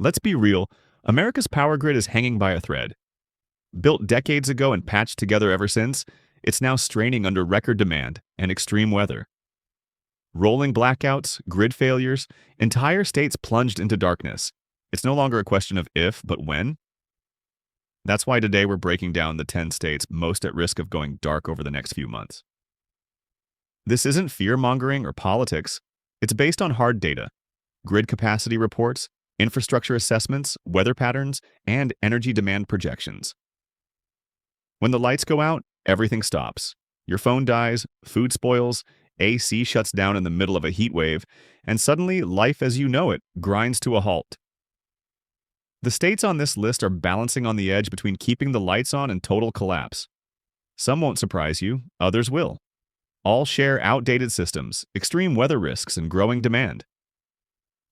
Let's be real, America's power grid is hanging by a thread. Built decades ago and patched together ever since, it's now straining under record demand and extreme weather. Rolling blackouts, grid failures, entire states plunged into darkness. It's no longer a question of if, but when. That's why today we're breaking down the 10 states most at risk of going dark over the next few months. This isn't fear-mongering or politics. It's based on hard data, grid capacity reports, infrastructure assessments, weather patterns, and energy demand projections. When the lights go out, everything stops. Your phone dies, food spoils, AC shuts down in the middle of a heat wave, and suddenly life as you know it grinds to a halt. The states on this list are balancing on the edge between keeping the lights on and total collapse. Some won't surprise you, others will. All share outdated systems, extreme weather risks, and growing demand.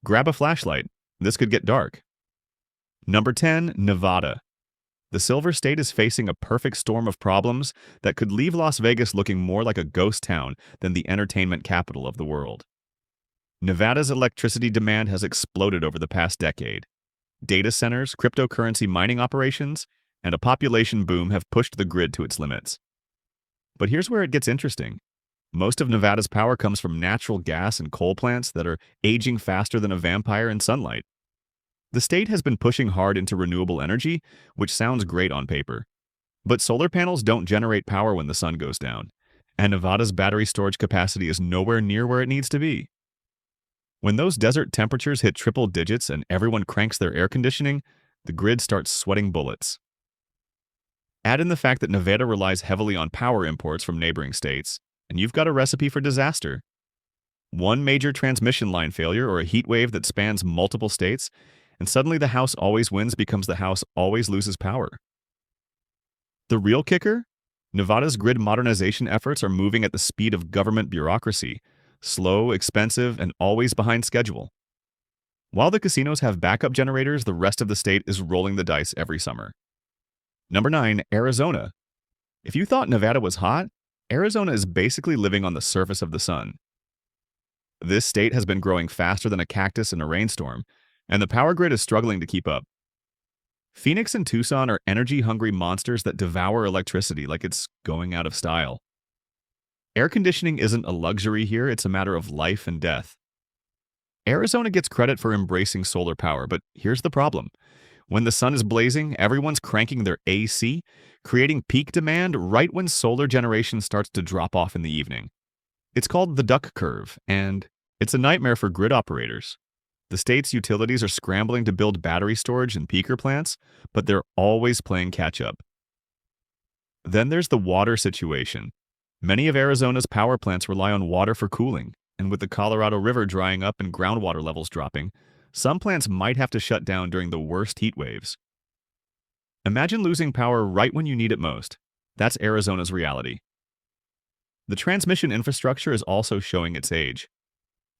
Grab a flashlight. This could get dark. Number 10, Nevada. The Silver State is facing a perfect storm of problems that could leave Las Vegas looking more like a ghost town than the entertainment capital of the world. Nevada's electricity demand has exploded over the past decade. Data centers, cryptocurrency mining operations, and a population boom have pushed the grid to its limits. But here's where it gets interesting. Most of Nevada's power comes from natural gas and coal plants that are aging faster than a vampire in sunlight. The state has been pushing hard into renewable energy, which sounds great on paper. But solar panels don't generate power when the sun goes down, and Nevada's battery storage capacity is nowhere near where it needs to be. When those desert temperatures hit triple digits and everyone cranks their air conditioning, the grid starts sweating bullets. Add in the fact that Nevada relies heavily on power imports from neighboring states, and you've got a recipe for disaster. One major transmission line failure or a heat wave that spans multiple states, and suddenly the house always wins becomes the house always loses power. The real kicker? Nevada's grid modernization efforts are moving at the speed of government bureaucracy, slow, expensive, and always behind schedule. While the casinos have backup generators, the rest of the state is rolling the dice every summer. Number 9, Arizona. If you thought Nevada was hot, Arizona is basically living on the surface of the sun. This state has been growing faster than a cactus in a rainstorm, and the power grid is struggling to keep up. Phoenix and Tucson are energy-hungry monsters that devour electricity like it's going out of style. Air conditioning isn't a luxury here, it's a matter of life and death. Arizona gets credit for embracing solar power, but here's the problem. When the sun is blazing, everyone's cranking their AC, creating peak demand right when solar generation starts to drop off in the evening. It's called the duck curve, and it's a nightmare for grid operators. The state's utilities are scrambling to build battery storage and peaker plants, but they're always playing catch-up. Then there's the water situation. Many of Arizona's power plants rely on water for cooling, and with the Colorado River drying up and groundwater levels dropping, some plants might have to shut down during the worst heat waves. Imagine losing power right when you need it most. That's Arizona's reality. The transmission infrastructure is also showing its age.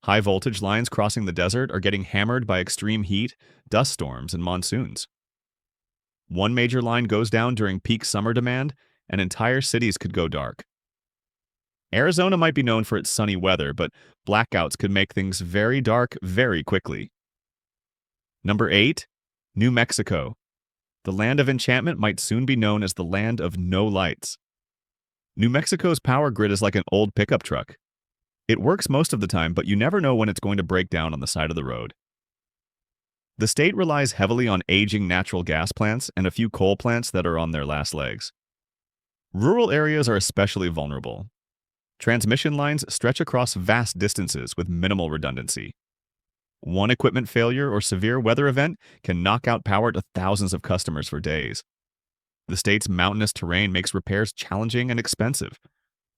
High voltage lines crossing the desert are getting hammered by extreme heat, dust storms, and monsoons. One major line goes down during peak summer demand, and entire cities could go dark. Arizona might be known for its sunny weather, but blackouts could make things very dark very quickly. Number 8, New Mexico. The land of enchantment might soon be known as the land of no lights. New Mexico's power grid is like an old pickup truck. It works most of the time, but you never know when it's going to break down on the side of the road. The state relies heavily on aging natural gas plants and a few coal plants that are on their last legs. Rural areas are especially vulnerable. Transmission lines stretch across vast distances with minimal redundancy. One equipment failure or severe weather event can knock out power to thousands of customers for days. The state's mountainous terrain makes repairs challenging and expensive.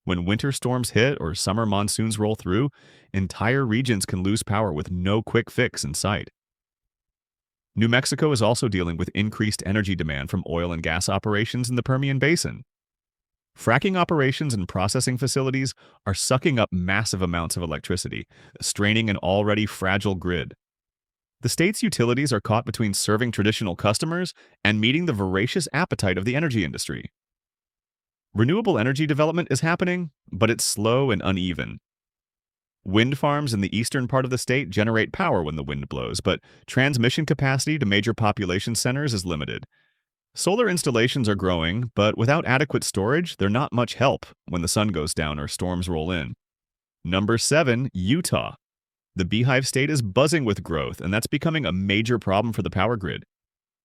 When winter storms hit or summer monsoons roll through, entire regions can lose power with no quick fix in sight. New Mexico is also dealing with increased energy demand from oil and gas operations in the Permian Basin. Fracking operations and processing facilities are sucking up massive amounts of electricity, straining an already fragile grid. The state's utilities are caught between serving traditional customers and meeting the voracious appetite of the energy industry. Renewable energy development is happening, but it's slow and uneven. Wind farms in the eastern part of the state generate power when the wind blows, but transmission capacity to major population centers is limited. Solar installations are growing, but without adequate storage, they're not much help when the sun goes down or storms roll in. Number 7, Utah. The Beehive State is buzzing with growth, and that's becoming a major problem for the power grid.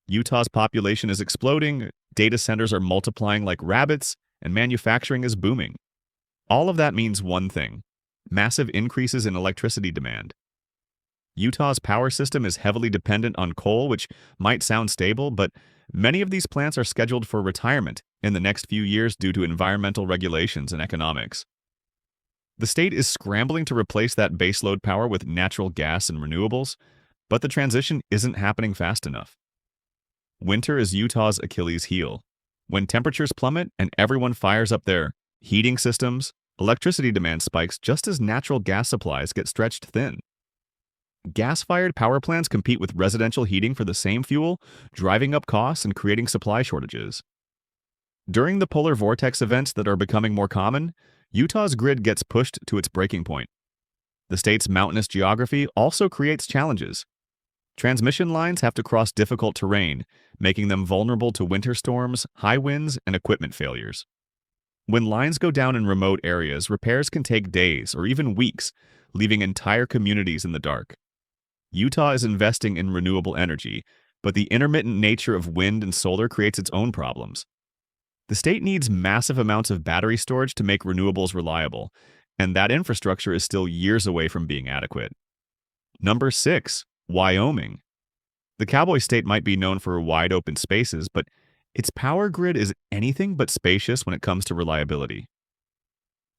Utah's population is exploding, data centers are multiplying like rabbits, and manufacturing is booming. All of that means one thing: massive increases in electricity demand. Utah's power system is heavily dependent on coal, which might sound stable, but many of these plants are scheduled for retirement in the next few years due to environmental regulations and economics. The state is scrambling to replace that baseload power with natural gas and renewables, but the transition isn't happening fast enough. Winter is Utah's Achilles heel. When temperatures plummet and everyone fires up their heating systems, electricity demand spikes just as natural gas supplies get stretched thin. Gas-fired power plants compete with residential heating for the same fuel, driving up costs and creating supply shortages. During the polar vortex events that are becoming more common, Utah's grid gets pushed to its breaking point. The state's mountainous geography also creates challenges. Transmission lines have to cross difficult terrain, making them vulnerable to winter storms, high winds, and equipment failures. When lines go down in remote areas, repairs can take days or even weeks, leaving entire communities in the dark. Utah is investing in renewable energy, but the intermittent nature of wind and solar creates its own problems. The state needs massive amounts of battery storage to make renewables reliable, and that infrastructure is still years away from being adequate. Number 6, Wyoming. The cowboy state might be known for wide open spaces, but its power grid is anything but spacious when it comes to reliability.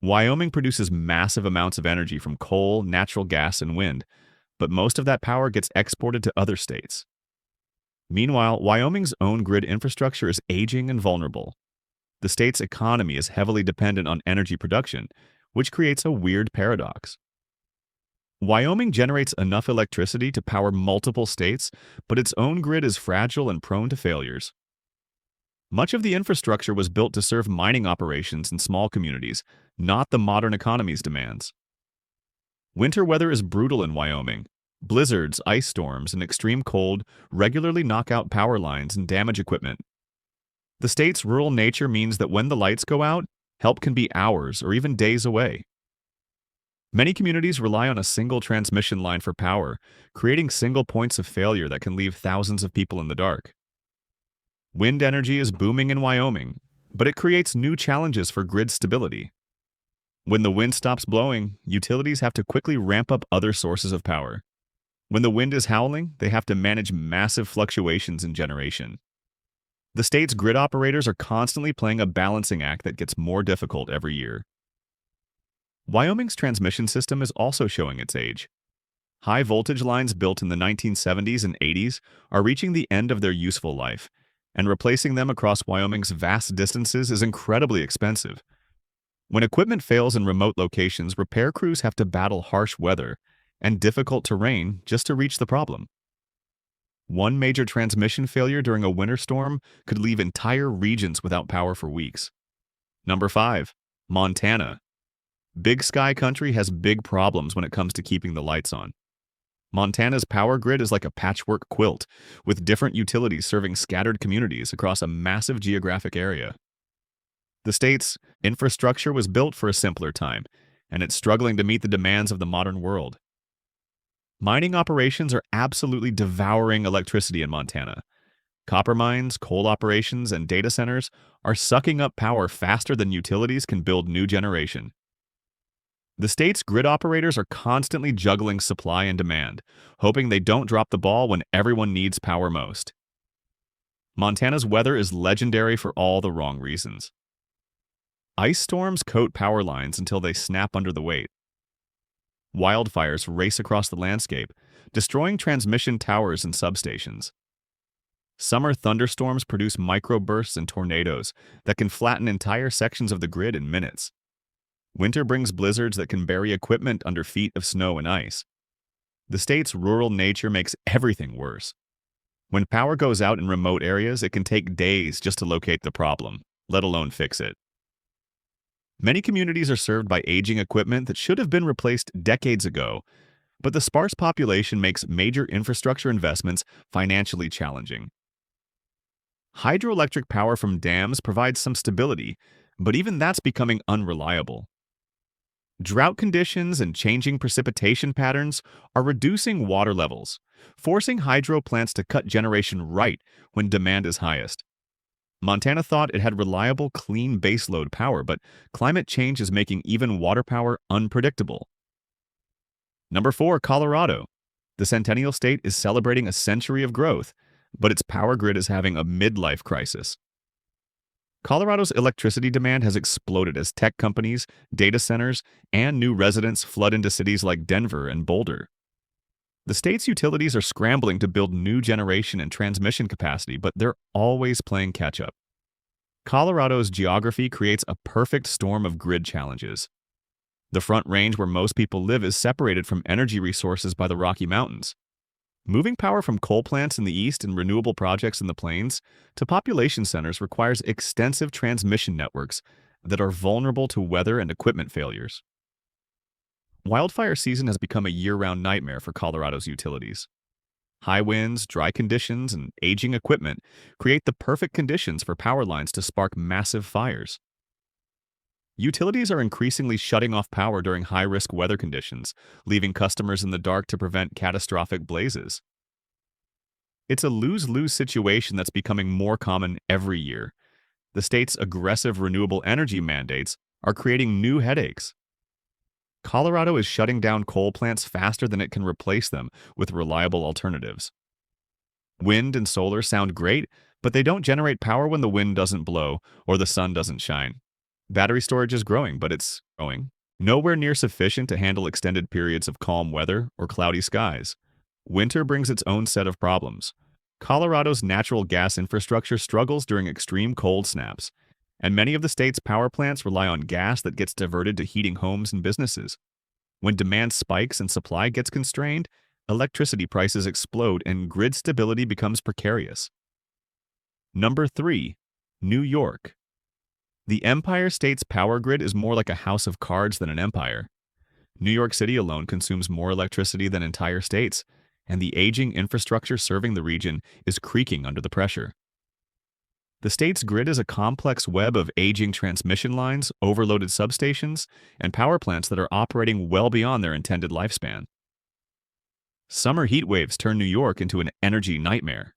Wyoming produces massive amounts of energy from coal, natural gas, and wind, but most of that power gets exported to other states. Meanwhile, Wyoming's own grid infrastructure is aging and vulnerable. The state's economy is heavily dependent on energy production, which creates a weird paradox. Wyoming generates enough electricity to power multiple states, but its own grid is fragile and prone to failures. Much of the infrastructure was built to serve mining operations in small communities, not the modern economy's demands. Winter weather is brutal in Wyoming. Blizzards, ice storms, and extreme cold regularly knock out power lines and damage equipment. The state's rural nature means that when the lights go out, help can be hours or even days away. Many communities rely on a single transmission line for power, creating single points of failure that can leave thousands of people in the dark. Wind energy is booming in Wyoming, but it creates new challenges for grid stability. When the wind stops blowing, utilities have to quickly ramp up other sources of power. When the wind is howling, they have to manage massive fluctuations in generation. The state's grid operators are constantly playing a balancing act that gets more difficult every year. Wyoming's transmission system is also showing its age. High voltage lines built in the 1970s and 80s are reaching the end of their useful life, and replacing them across Wyoming's vast distances is incredibly expensive. When equipment fails in remote locations, repair crews have to battle harsh weather and difficult terrain just to reach the problem. One major transmission failure during a winter storm could leave entire regions without power for weeks. Number 5, Montana. Big Sky Country has big problems when it comes to keeping the lights on. Montana's power grid is like a patchwork quilt, with different utilities serving scattered communities across a massive geographic area. The state's infrastructure was built for a simpler time, and it's struggling to meet the demands of the modern world. Mining operations are absolutely devouring electricity in Montana. Copper mines, coal operations, and data centers are sucking up power faster than utilities can build new generation. The state's grid operators are constantly juggling supply and demand, hoping they don't drop the ball when everyone needs power most. Montana's weather is legendary for all the wrong reasons. Ice storms coat power lines until they snap under the weight. Wildfires race across the landscape, destroying transmission towers and substations. Summer thunderstorms produce microbursts and tornadoes that can flatten entire sections of the grid in minutes. Winter brings blizzards that can bury equipment under feet of snow and ice. The state's rural nature makes everything worse. When power goes out in remote areas, it can take days just to locate the problem, let alone fix it. Many communities are served by aging equipment that should have been replaced decades ago, but the sparse population makes major infrastructure investments financially challenging. Hydroelectric power from dams provides some stability, but even that's becoming unreliable. Drought conditions and changing precipitation patterns are reducing water levels, forcing hydro plants to cut generation right when demand is highest. Montana thought it had reliable, clean baseload power, but climate change is making even water power unpredictable. Number 4, Colorado. The Centennial State is celebrating a century of growth, but its power grid is having a midlife crisis. Colorado's electricity demand has exploded as tech companies, data centers, and new residents flood into cities like Denver and Boulder. The state's utilities are scrambling to build new generation and transmission capacity, but they're always playing catch-up. Colorado's geography creates a perfect storm of grid challenges. The Front Range where most people live is separated from energy resources by the Rocky Mountains. Moving power from coal plants in the east and renewable projects in the plains to population centers requires extensive transmission networks that are vulnerable to weather and equipment failures. Wildfire season has become a year-round nightmare for Colorado's utilities. High winds, dry conditions, and aging equipment create the perfect conditions for power lines to spark massive fires. Utilities are increasingly shutting off power during high-risk weather conditions, leaving customers in the dark to prevent catastrophic blazes. It's a lose-lose situation that's becoming more common every year. The state's aggressive renewable energy mandates are creating new headaches. Colorado is shutting down coal plants faster than it can replace them with reliable alternatives. Wind and solar sound great, but they don't generate power when the wind doesn't blow or the sun doesn't shine. Battery storage is growing, but it's growing. Nowhere near sufficient to handle extended periods of calm weather or cloudy skies. Winter brings its own set of problems. Colorado's natural gas infrastructure struggles during extreme cold snaps, and many of the state's power plants rely on gas that gets diverted to heating homes and businesses. When demand spikes and supply gets constrained, electricity prices explode and grid stability becomes precarious. Number 3, New York. The Empire State's power grid is more like a house of cards than an empire. New York City alone consumes more electricity than entire states, and the aging infrastructure serving the region is creaking under the pressure. The state's grid is a complex web of aging transmission lines, overloaded substations, and power plants that are operating well beyond their intended lifespan. Summer heat waves turn New York into an energy nightmare.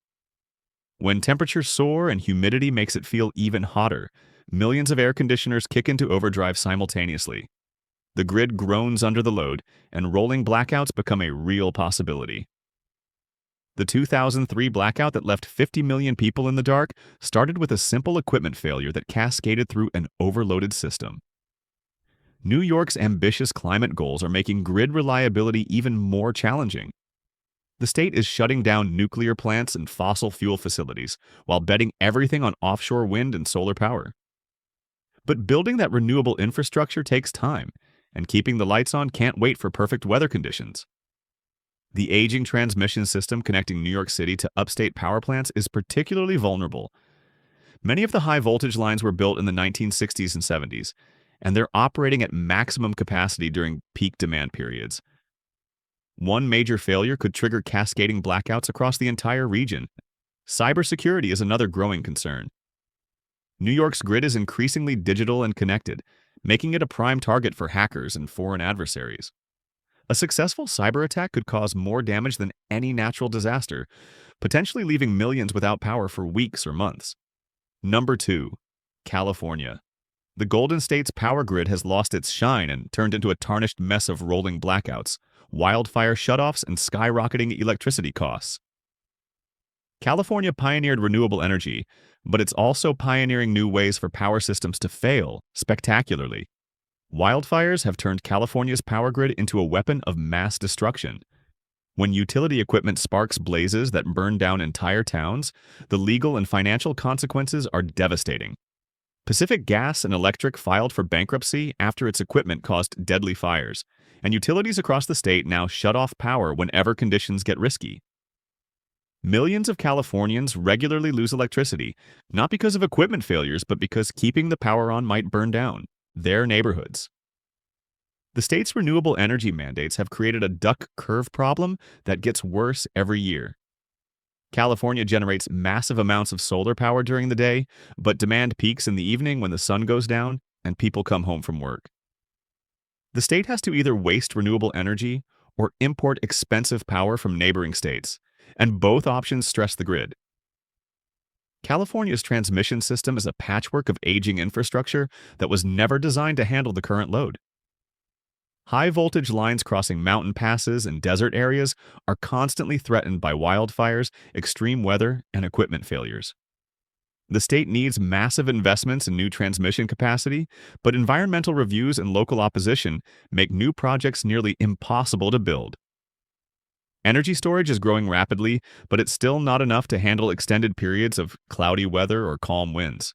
When temperatures soar and humidity makes it feel even hotter, millions of air conditioners kick into overdrive simultaneously. The grid groans under the load, and rolling blackouts become a real possibility. The 2003 blackout that left 50 million people in the dark started with a simple equipment failure that cascaded through an overloaded system. New York's ambitious climate goals are making grid reliability even more challenging. The state is shutting down nuclear plants and fossil fuel facilities while betting everything on offshore wind and solar power. But building that renewable infrastructure takes time, and keeping the lights on can't wait for perfect weather conditions. The aging transmission system connecting New York City to upstate power plants is particularly vulnerable. Many of the high-voltage lines were built in the 1960s and 70s, and they're operating at maximum capacity during peak demand periods. One major failure could trigger cascading blackouts across the entire region. Cybersecurity is another growing concern. New York's grid is increasingly digital and connected, making it a prime target for hackers and foreign adversaries. A successful cyber attack could cause more damage than any natural disaster, potentially leaving millions without power for weeks or months. Number 2, California. The Golden State's power grid has lost its shine and turned into a tarnished mess of rolling blackouts, wildfire shutoffs, and skyrocketing electricity costs. California pioneered renewable energy, but it's also pioneering new ways for power systems to fail spectacularly. Wildfires have turned California's power grid into a weapon of mass destruction. When utility equipment sparks blazes that burn down entire towns, the legal and financial consequences are devastating. Pacific Gas and Electric filed for bankruptcy after its equipment caused deadly fires, and utilities across the state now shut off power whenever conditions get risky. Millions of Californians regularly lose electricity, not because of equipment failures, but because keeping the power on might burn down. their neighborhoods. The state's renewable energy mandates have created a duck curve problem that gets worse every year. California generates massive amounts of solar power during the day, but demand peaks in the evening when the sun goes down and people come home from work. The state has to either waste renewable energy or import expensive power from neighboring states, and both options stress the grid. California's transmission system is a patchwork of aging infrastructure that was never designed to handle the current load. High-voltage lines crossing mountain passes and desert areas are constantly threatened by wildfires, extreme weather, and equipment failures. The state needs massive investments in new transmission capacity, but environmental reviews and local opposition make new projects nearly impossible to build. Energy storage is growing rapidly, but it's still not enough to handle extended periods of cloudy weather or calm winds.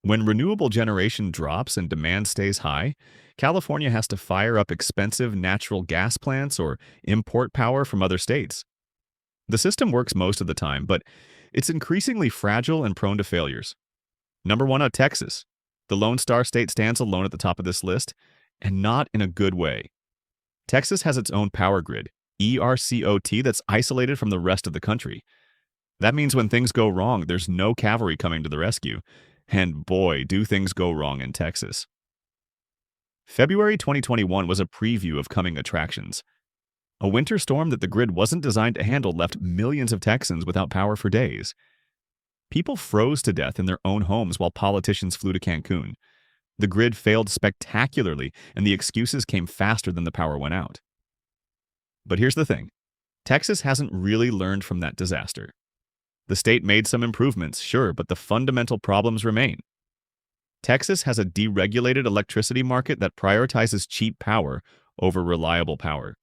When renewable generation drops and demand stays high, California has to fire up expensive natural gas plants or import power from other states. The system works most of the time, but it's increasingly fragile and prone to failures. Number one, Texas. The Lone Star State stands alone at the top of this list, and not in a good way. Texas has its own power grid, ERCOT, that's isolated from the rest of the country. That means when things go wrong, there's no cavalry coming to the rescue. And boy, do things go wrong in Texas. February 2021 was a preview of coming attractions. A winter storm that the grid wasn't designed to handle left millions of Texans without power for days. People froze to death in their own homes while politicians flew to Cancun. The grid failed spectacularly, and the excuses came faster than the power went out. But here's the thing. Texas hasn't really learned from that disaster. The state made some improvements, sure, but the fundamental problems remain. Texas has a deregulated electricity market that prioritizes cheap power over reliable power.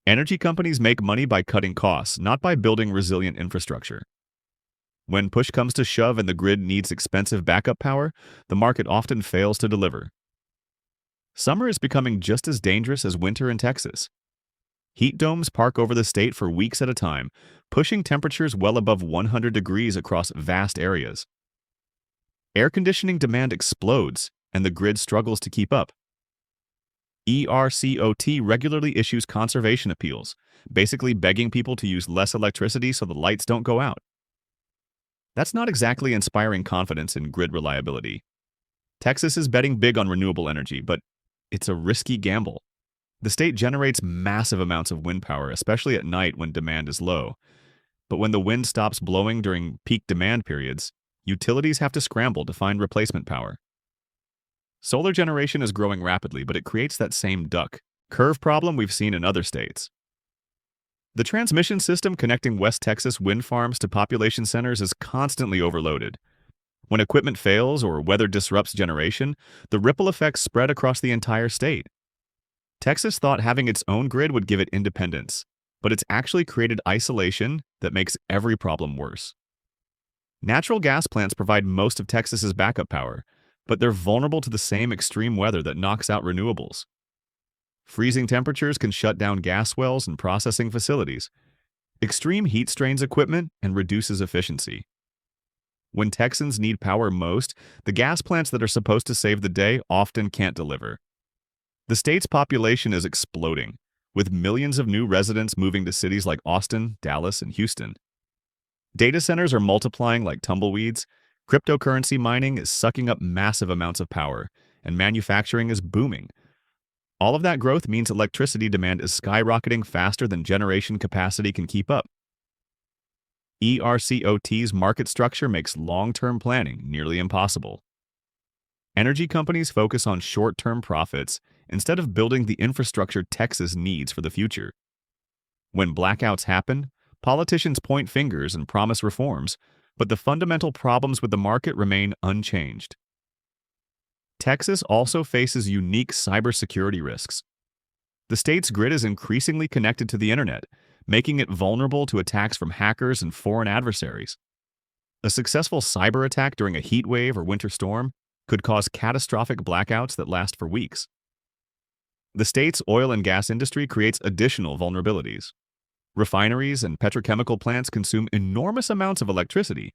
Energy companies make money by cutting costs, not by building resilient infrastructure. When push comes to shove and the grid needs expensive backup power, the market often fails to deliver. Summer is becoming just as dangerous as winter in Texas. Heat domes park over the state for weeks at a time, pushing temperatures well above 100 degrees across vast areas. Air conditioning demand explodes, and the grid struggles to keep up. ERCOT regularly issues conservation appeals, basically begging people to use less electricity so the lights don't go out. That's not exactly inspiring confidence in grid reliability. Texas is betting big on renewable energy, but it's a risky gamble. The state generates massive amounts of wind power, especially at night when demand is low. But when the wind stops blowing during peak demand periods, utilities have to scramble to find replacement power. Solar generation is growing rapidly, but it creates that same duck curve problem we've seen in other states. The transmission system connecting West Texas wind farms to population centers is constantly overloaded. When equipment fails or weather disrupts generation, the ripple effects spread across the entire state. Texas thought having its own grid would give it independence, but it's actually created isolation that makes every problem worse. Natural gas plants provide most of Texas's backup power, but they're vulnerable to the same extreme weather that knocks out renewables. Freezing temperatures can shut down gas wells and processing facilities. Extreme heat strains equipment and reduces efficiency. When Texans need power most, the gas plants that are supposed to save the day often can't deliver. The state's population is exploding, with millions of new residents moving to cities like Austin, Dallas, and Houston. Data centers are multiplying like tumbleweeds, cryptocurrency mining is sucking up massive amounts of power, and manufacturing is booming. All of that growth means electricity demand is skyrocketing faster than generation capacity can keep up. ERCOT's market structure makes long-term planning nearly impossible. Energy companies focus on short-term profits instead of building the infrastructure Texas needs for the future. When blackouts happen, politicians point fingers and promise reforms, but the fundamental problems with the market remain unchanged. Texas also faces unique cybersecurity risks. The state's grid is increasingly connected to the internet, making it vulnerable to attacks from hackers and foreign adversaries. A successful cyber attack during a heat wave or winter storm could cause catastrophic blackouts that last for weeks. The state's oil and gas industry creates additional vulnerabilities. Refineries and petrochemical plants consume enormous amounts of electricity,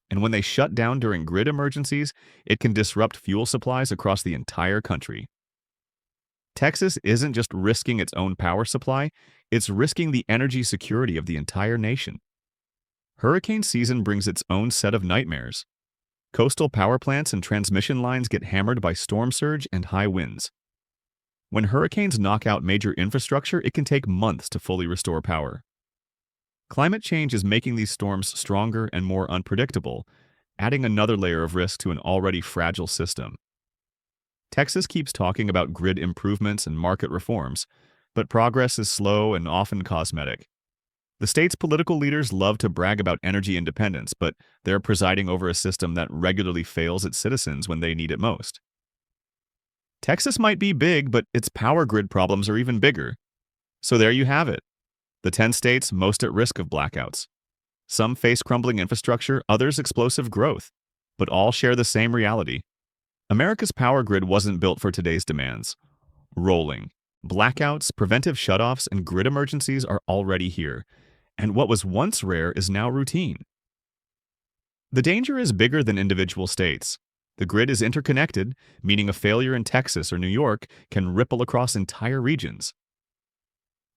And when they shut down during grid emergencies, it can disrupt fuel supplies across the entire country. Texas isn't just risking its own power supply, it's risking the energy security of the entire nation. Hurricane season brings its own set of nightmares. Coastal power plants and transmission lines get hammered by storm surge and high winds. When hurricanes knock out major infrastructure, it can take months to fully restore power. Climate change is making these storms stronger and more unpredictable, adding another layer of risk to an already fragile system. Texas keeps talking about grid improvements and market reforms, but progress is slow and often cosmetic. The state's political leaders love to brag about energy independence, but they're presiding over a system that regularly fails its citizens when they need it most. Texas might be big, but its power grid problems are even bigger. So there you have it. The 10 states most at risk of blackouts. Some face crumbling infrastructure, others explosive growth, but all share the same reality. America's power grid wasn't built for today's demands. Rolling. Blackouts, preventive shutoffs, and grid emergencies are already here, and what was once rare is now routine. The danger is bigger than individual states. The grid is interconnected, meaning a failure in Texas or New York can ripple across entire regions.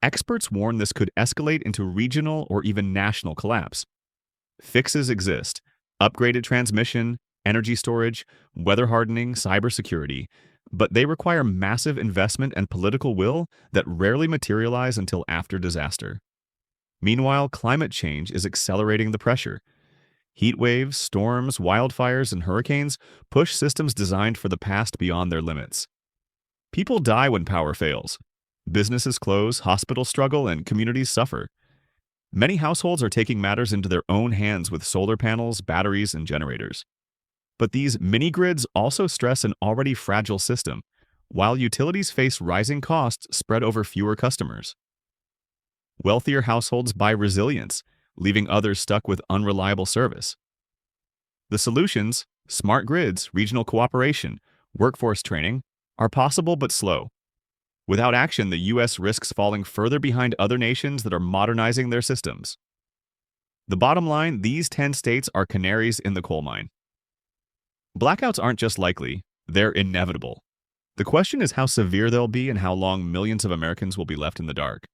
Experts warn this could escalate into regional or even national collapse. Fixes exist: upgraded transmission, energy storage, weather hardening, cybersecurity, but they require massive investment and political will that rarely materialize until after disaster. Meanwhile, climate change is accelerating the pressure. Heat waves, storms, wildfires, and hurricanes push systems designed for the past beyond their limits. People die when power fails. Businesses close, hospitals struggle, and communities suffer. Many households are taking matters into their own hands with solar panels, batteries, and generators. But these mini-grids also stress an already fragile system, while utilities face rising costs spread over fewer customers. Wealthier households buy resilience, leaving others stuck with unreliable service. The solutions, smart grids, regional cooperation, workforce training, are possible but slow. Without action, the U.S. risks falling further behind other nations that are modernizing their systems. The bottom line, these 10 states are canaries in the coal mine. Blackouts aren't just likely, they're inevitable. The question is how severe they'll be and how long millions of Americans will be left in the dark.